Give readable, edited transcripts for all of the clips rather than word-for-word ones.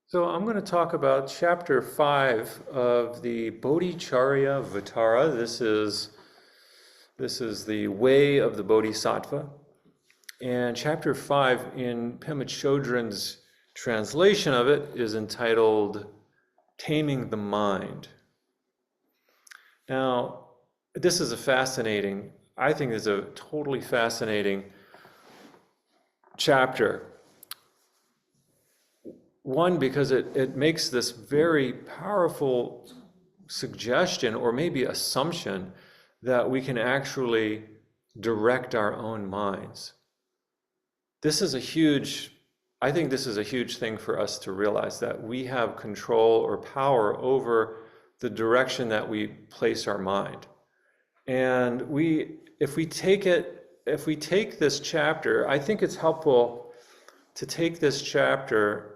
So I'm going to talk about chapter 5 of the Bodhicharya Vatara. This is the Way of the Bodhisattva. And chapter 5 in Pema Chodron's translation of it is entitled Taming the Mind. Now, this is I think it's a totally fascinating chapter. One, because it makes this very powerful suggestion or maybe assumption that we can actually direct our own minds. I think this is a huge thing for us to realize, that we have control or power over the direction that we place our mind. And if we take this chapter, I think it's helpful to take this chapter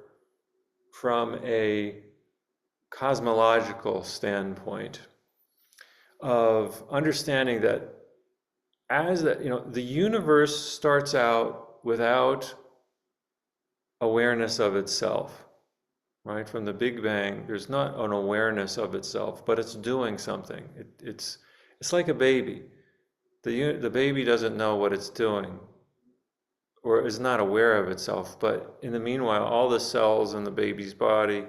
from a cosmological standpoint of understanding that the universe starts out without awareness of itself, right? From the Big Bang, there's not an awareness of itself, but it's doing something. It's like a baby. The baby doesn't know what it's doing, or is not aware of itself, but in the meanwhile, all the cells in the baby's body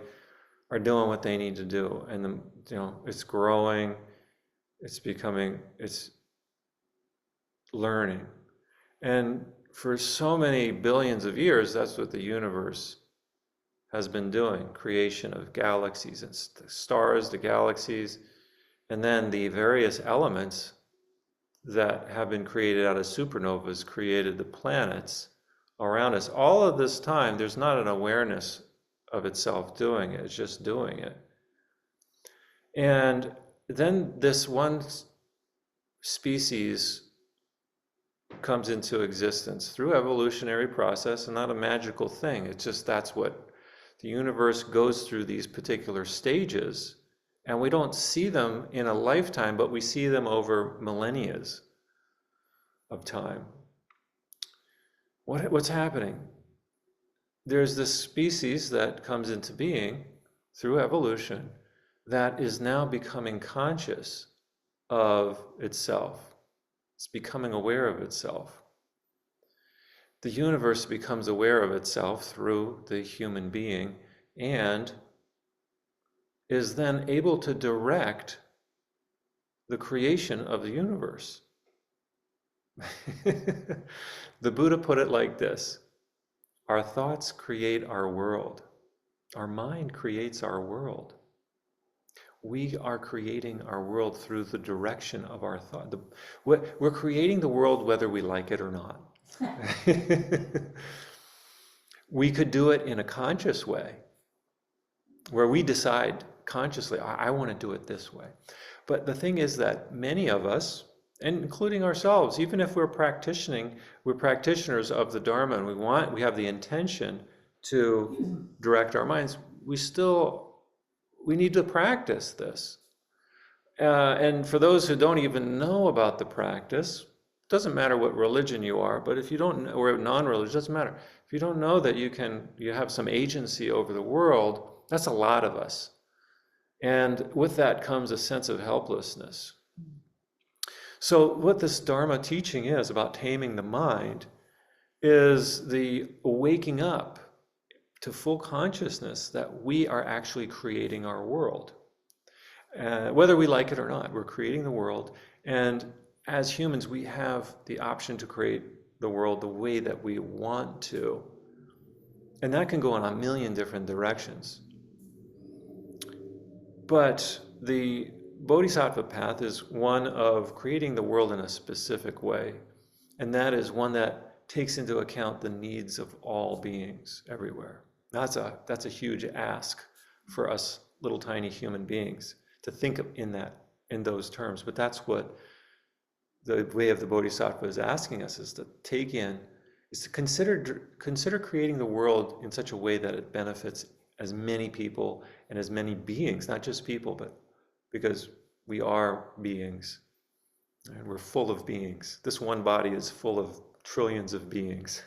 are doing what they need to do, and it's growing, it's learning. And for so many billions of years, that's what the universe has been doing: creation of galaxies and the stars, the galaxies, and then the various elements that have been created out of supernovas created the planets around us. All of this time, there's not an awareness of itself doing it, it's just doing it. And then this one species comes into existence through evolutionary process, and not a magical thing. It's just that's what the universe goes through, these particular stages. And we don't see them in a lifetime, but we see them over millennia of time. What's happening? There's this species that comes into being through evolution that is now becoming conscious of itself. It's becoming aware of itself. The universe becomes aware of itself through the human being, and is then able to direct the creation of the universe. The Buddha put it like this: our thoughts create our world. Our mind creates our world. We are creating our world through the direction of our thought. We're creating the world whether we like it or not. We could do it in a conscious way, where we decide consciously, I want to do it this way. But the thing is that many of us, and including ourselves, even if we're practitioners of the Dharma, and we have the intention to direct our minds, we need to practice this. And for those who don't even know about the practice, it doesn't matter what religion you are, but if you don't, or non-religious, it doesn't matter. If you don't know that you have some agency over the world, that's a lot of us. And with that comes a sense of helplessness. So what this Dharma teaching is about taming the mind is the waking up to full consciousness that we are actually creating our world. Whether we like it or not, we're creating the world. And as humans, we have the option to create the world the way that we want to. And that can go in a million different directions. But the Bodhisattva path is one of creating the world in a specific way. And that is one that takes into account the needs of all beings everywhere. That's a huge ask for us little tiny human beings to think of in those terms. But that's what the Way of the Bodhisattva is asking us, is to consider creating the world in such a way that it benefits as many people and as many beings, not just people, but because we are beings, and we're full of beings. This one body is full of trillions of beings.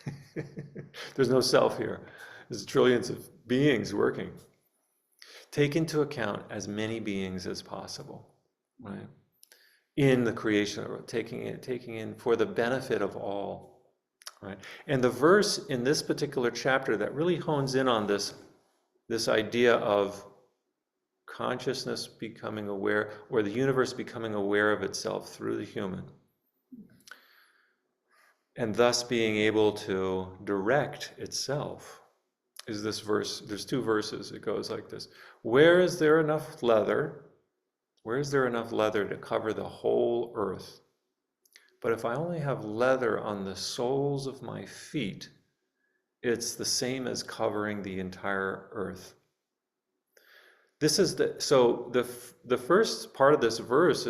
There's no self here. There's trillions of beings working. Take into account as many beings as possible, right? In the creation, or taking in for the benefit of all, right? And the verse in this particular chapter that really hones in on this idea of consciousness becoming aware, or the universe becoming aware of itself through the human, and thus being able to direct itself, is this verse. There's two verses. It goes like this: where is there enough leather? Where is there enough leather to cover the whole earth? But if I only have leather on the soles of my feet, it's the same as covering the entire earth. This is the first part of this verse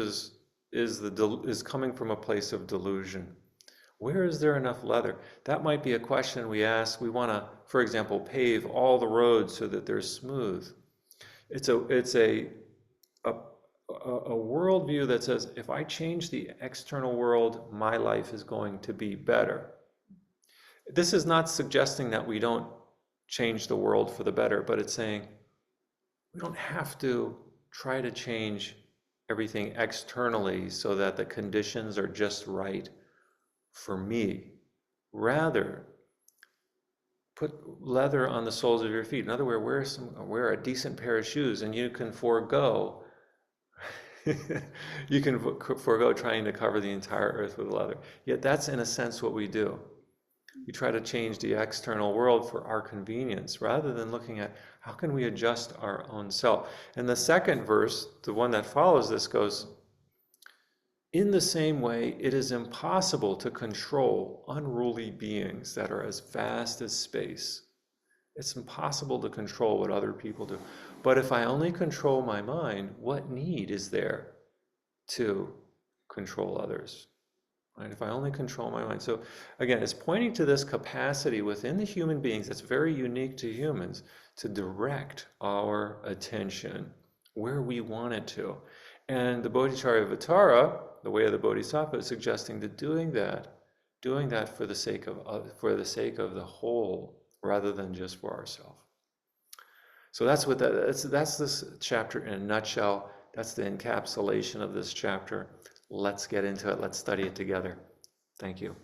is coming from a place of delusion. Where is there enough leather? That might be a question we ask. We want to, for example, pave all the roads so that they're smooth. It's a worldview that says, if I change the external world, my life is going to be better. This is not suggesting that we don't change the world for the better, but it's saying we don't have to try to change everything externally so that the conditions are just right for me. Rather, put leather on the soles of your feet. In other words, wear a decent pair of shoes, and you can forego trying to cover the entire earth with leather. Yet that's in a sense what we do. We try to change the external world for our convenience rather than looking at how can we adjust our own self. And the second verse, the one that follows this, goes, in the same way, it is impossible to control unruly beings that are as vast as space. It's impossible to control what other people do. But if I only control my mind, what need is there to control others? Right? If I only control my mind. So again, it's pointing to this capacity within the human beings that's very unique to humans to direct our attention where we want it to. And the Bodhicharyavatara, the way of the Bodhisattva, is suggesting that doing that for the sake of the whole, rather than just for ourselves. So that's this chapter in a nutshell. That's the encapsulation of this chapter. Let's get into it. Let's study it together. Thank you.